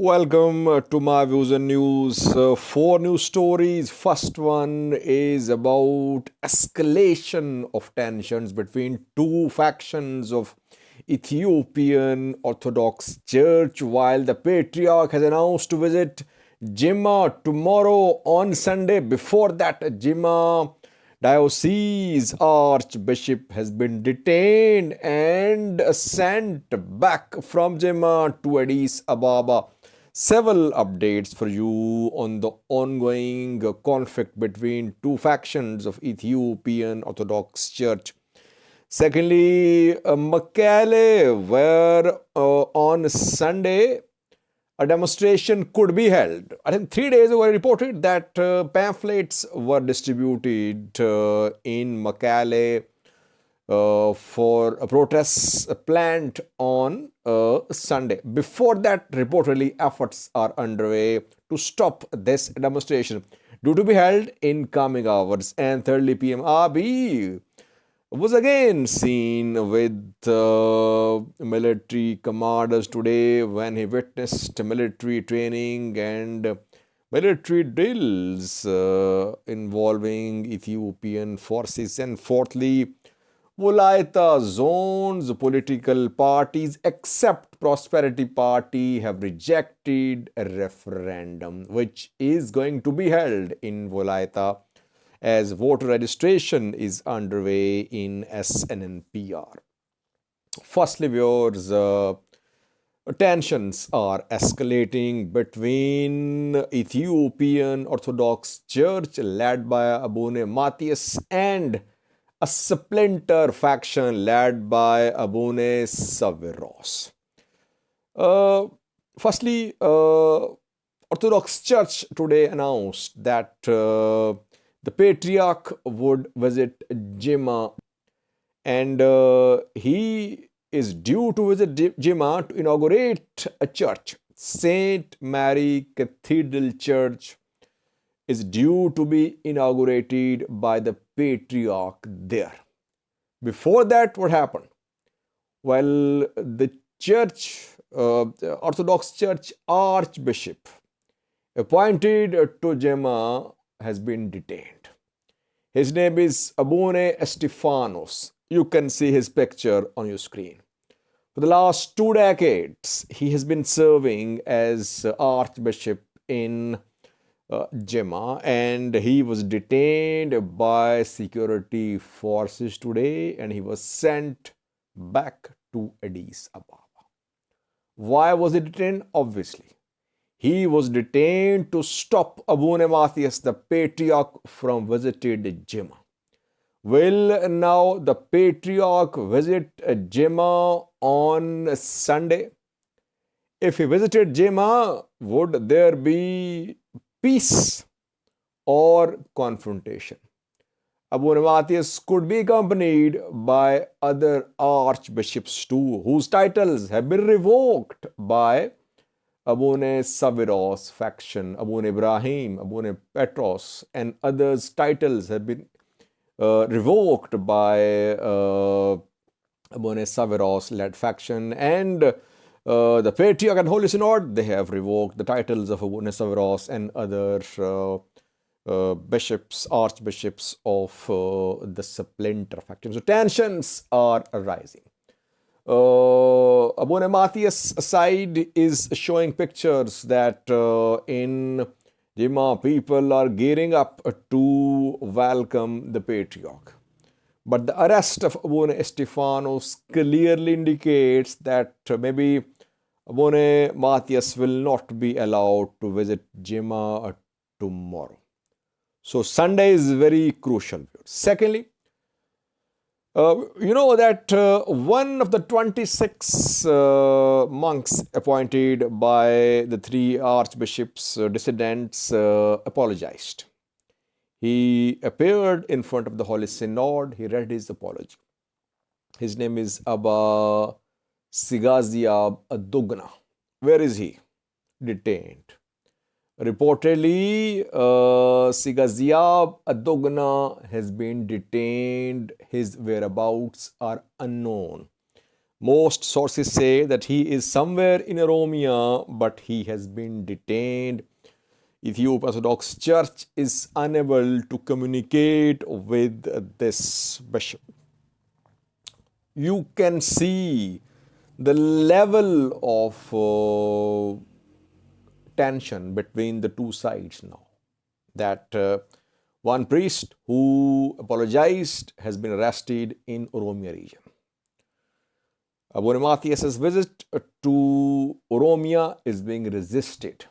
Welcome to my views and news. Four news stories. First one is about escalation of tensions between two factions of Ethiopian Orthodox Church, while the Patriarch has announced to visit Jimma tomorrow on Sunday. Before that, Jimma Diocese Archbishop has been detained and sent back from Jimma to Addis Ababa. Several updates for you on the ongoing conflict between two factions of Ethiopian Orthodox Church. Secondly, Mekelle, where on Sunday a demonstration could be held. I think 3 days ago I reported that pamphlets were distributed in Mekelle for protests planned on Sunday. Before that, reportedly, efforts are underway to stop this demonstration due to be held in coming hours. And thirdly, PM Abiy was again seen with military commanders today when he witnessed military training and military drills involving Ethiopian forces. And fourthly, Wolaita zones political parties except Prosperity Party have rejected a referendum which is going to be held in Wolaita as voter registration is underway in SNNPR. Firstly, viewers, tensions are escalating between Ethiopian Orthodox Church led by Abune Matthias and a splinter faction led by Abune Saviros. Firstly, Orthodox Church today announced that the Patriarch would visit Jimma, and he is due to visit Jimma to inaugurate a church. St. Mary Cathedral Church is due to be inaugurated by the Patriarch there. Before that, what happened? Well, the church, Orthodox Church Archbishop appointed to Jimma has been detained. His name is Abune Estefanos. You can see his picture on your screen. For the last 2 decades, he has been serving as Archbishop in Jimma, and he was detained by security forces today and he was sent back to Addis Ababa. Why was he detained? Obviously, he was detained to stop Abune Matthias, the Patriarch, from visiting Jimma. Will now the Patriarch visit Jimma on Sunday? If he visited Jimma, would there be peace or confrontation? Abune Matthias could be accompanied by other archbishops too, whose titles have been revoked by Abune Saviros faction. Abune Ibrahim, Abune Petros, and others' titles have been revoked by Abune Saviros-led faction, and the Patriarch and Holy Synod, they have revoked the titles of Abune Saviros and other bishops, archbishops of the splinter faction. So tensions are arising. Abune Matthias' side is showing pictures that in Jimma people are gearing up to welcome the Patriarch. But the arrest of Abune Estefanos clearly indicates that maybe Abune Matthias will not be allowed to visit Jimma tomorrow. So Sunday is very crucial. Secondly, you know that one of the 26 monks appointed by the 3 archbishops, dissidents, apologized. He appeared in front of the Holy Synod. He read his apology. His name is Abba Sigazia Adugna. Where is he? Detained. Reportedly, Sigazia Adugna has been detained. His whereabouts are unknown. Most sources say that he is somewhere in Oromia, but he has been detained. Ethiopian Orthodox Church is unable to communicate with this bishop. You can see the level of tension between the two sides now. That one priest who apologized has been arrested in Oromia region. Abune Matthias's visit to Oromia is being resisted.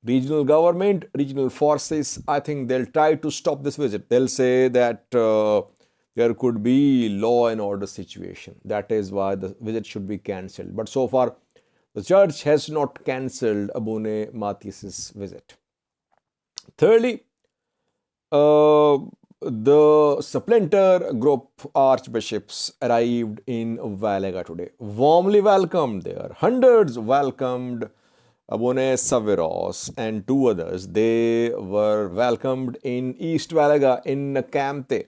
Regional government, regional forces, I think they'll try to stop this visit. They'll say that there could be law and order situation. That is why the visit should be cancelled. But so far, the church has not cancelled Abune Matthias's visit. Thirdly, the splinter group archbishops arrived in Wolaita today. Warmly welcomed there. Hundreds welcomed Abune Saviros and two others. They were welcomed in East Wolaita in Kamte.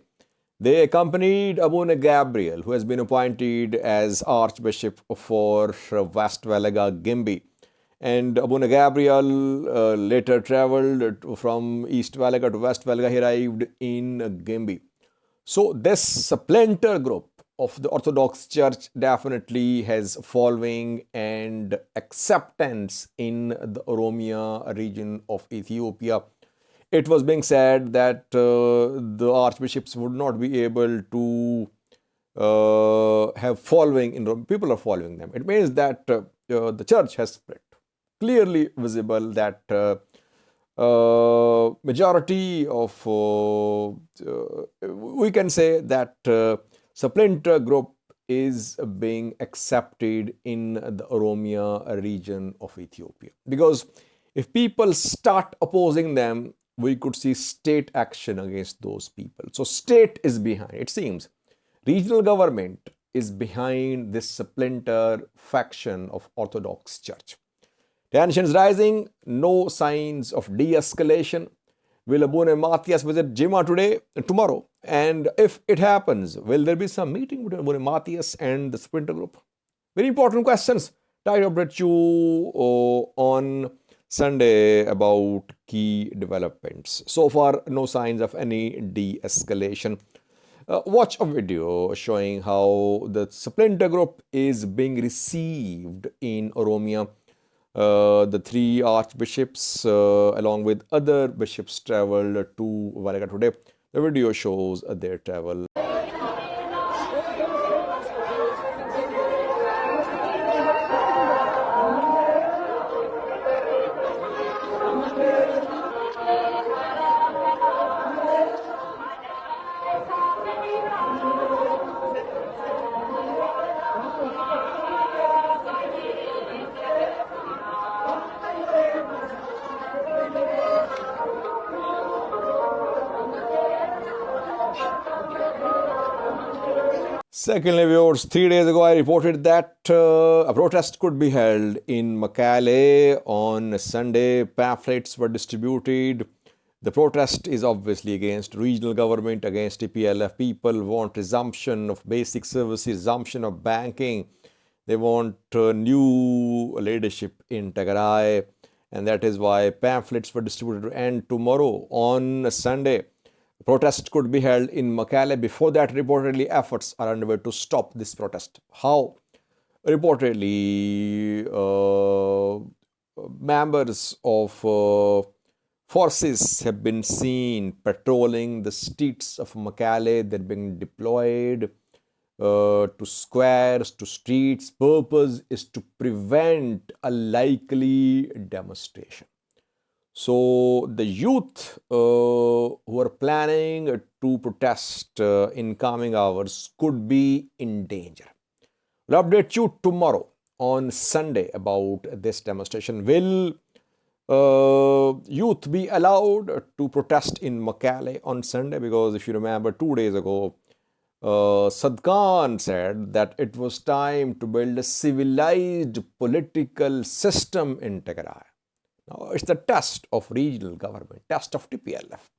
They accompanied Abune Gabriel, who has been appointed as Archbishop for West Wolaita Gimbi. And Abune Gabriel later travelled from East Wolaita to West Wolaita. He arrived in Gimbi. So this splinter group of the Orthodox Church definitely has following and acceptance in the Oromia region of Ethiopia. It was being said that the archbishops would not be able to have following in Rome. People are following them. It means that the church has split. Clearly visible that majority of, we can say that splinter group is being accepted in the Oromia region of Ethiopia. Because if people start opposing them, we could see state action against those people. So state is behind. It seems regional government is behind this splinter faction of Orthodox Church. Tensions rising, no signs of de-escalation. Will Abune Matthias visit Jima tomorrow? And if it happens, will there be some meeting between Abune Matthias and the splinter group? Very important questions. Try to update you on Sunday about key developments. So far, no signs of any de-escalation. Watch a video showing how the splinter group is being received in Oromia. The three archbishops, along with other bishops, traveled to Wolaita today. The video shows their travel. Secondly, viewers, 3 days ago I reported that a protest could be held in Mekelle on Sunday. Pamphlets were distributed. The protest is obviously against regional government, against TPLF. People want resumption of basic services, resumption of banking. They want new leadership in Tigray, and that is why pamphlets were distributed. And tomorrow, on Sunday, protest could be held in Mekelle. Before that, reportedly, efforts are underway to stop this protest. How? Reportedly, members of forces have been seen patrolling the streets of Mekelle. They're being deployed to squares, to streets. Purpose is to prevent a likely demonstration. So the youth who are planning to protest in coming hours could be in danger. We'll update you tomorrow on Sunday about this demonstration. Will youth be allowed to protest in Mekelle on Sunday? Because if you remember, 2 days ago, Sadkan said that it was time to build a civilized political system in Tigray. Now, it's the test of regional government, test of TPLF.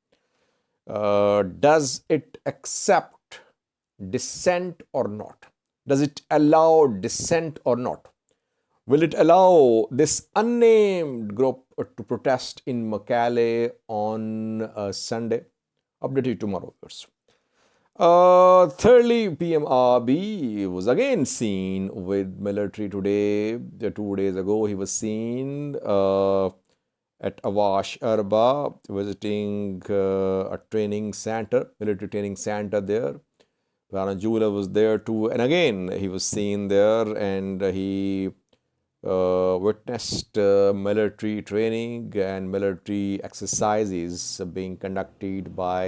Does it accept dissent or not? Does it allow dissent or not? Will it allow this unnamed group to protest in Mekelle on Sunday? Update you tomorrow, viewers. Thirdly, PM Abiy was again seen with military today. 2 days ago, he was seen at Awash Arba visiting a training center, military training center there. Rana Jula was there too, and again he was seen there, and he witnessed military training and military exercises being conducted by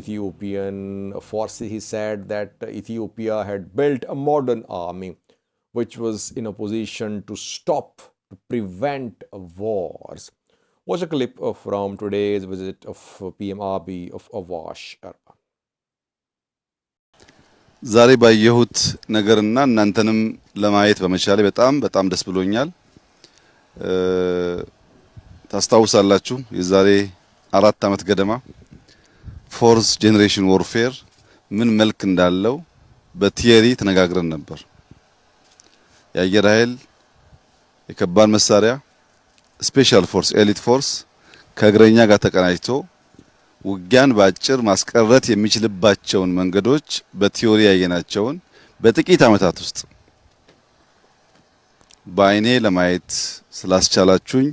Ethiopian forces. He said that Ethiopia had built a modern army which was in a position to stop, to prevent wars. Watch a clip from today's visit of PM Abiy of Awash Arba. ዛሬ ባየሁት ነገርና እናንተንም ለማየት በመቻሌ በጣም ደስ ብሎኛል። ታስታውሳላችሁ የዛሬ 4 ዓመት ገደማ ፎርስ ጄኔሬሽን ዎርፌር ምን መልክ እንዳለው በቲዮሪ ተነጋግረን ነበር። የአየር ኃይል፣ የከባድ መሳሪያ፣ ስፔሻል ፎርስ፣ ኤሊት ፎርስ ከእግረኛ ጋር ተቀናጅቶ ውጊያን ባጭር ማስቀረት የሚችልባቸውን መንገዶች በቲዮሪ ያየናቸውን በጥቂት ዓመታት ውስጥ በአይኔ ለማየት ስላስቻላችሁኝ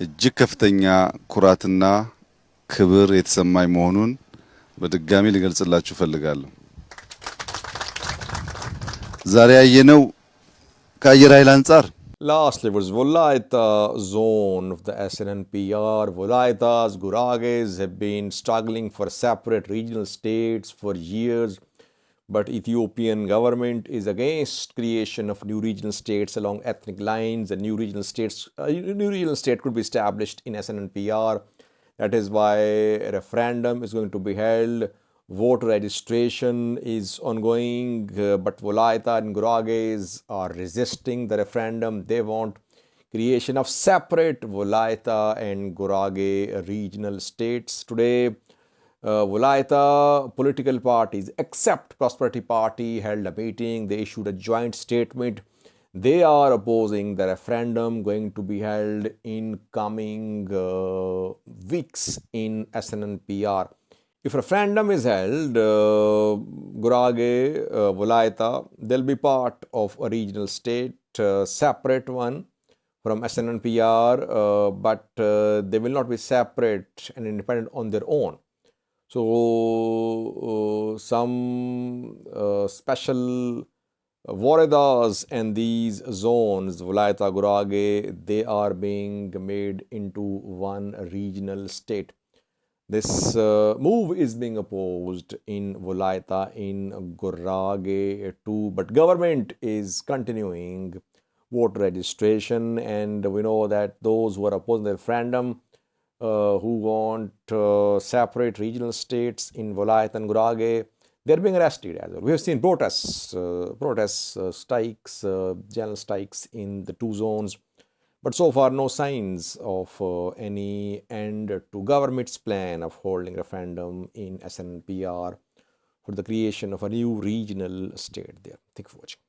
እጅግ ከፍተኛ ኩራትና ክብር የተሰማኝ መሆኑን በድጋሚ ልገልጽላችሁ ፈልጋለሁ። ዛሬ ያየነው ከአየር ኃይል አንፃር Lastly was Wolaita zone of the SNNPR. Wolaitas, Gurages have been struggling for separate regional states for years, but Ethiopian government is against creation of new regional states along ethnic lines. A new regional state could be established in SNNPR. That is why a referendum is going to be held. Voter registration is ongoing, but Wolaita and Gurages are resisting the referendum. They want creation of separate Wolaita and Gurage regional states. Today, Wolaita political parties, except Prosperity Party, held a meeting. They issued a joint statement. They are opposing the referendum going to be held in coming weeks in SNNPR. If referendum is held, Gurage, Wolaita, they'll be part of a regional state, separate one from SNNPR, but they will not be separate and independent on their own. So, some special Waradas and these zones, Wolaita, Gurage, they are being made into one regional state. This move is being opposed in Wolaita, in Gurage too, but government is continuing voter registration, and we know that those who are opposing the referendum, who want separate regional states in Wolaita and Gurage, they're being arrested as well. We have seen protests, strikes, general strikes in the two zones. But so far, no signs of any end to government's plan of holding referendum in SNPR for the creation of a new regional state there. Thank you for watching.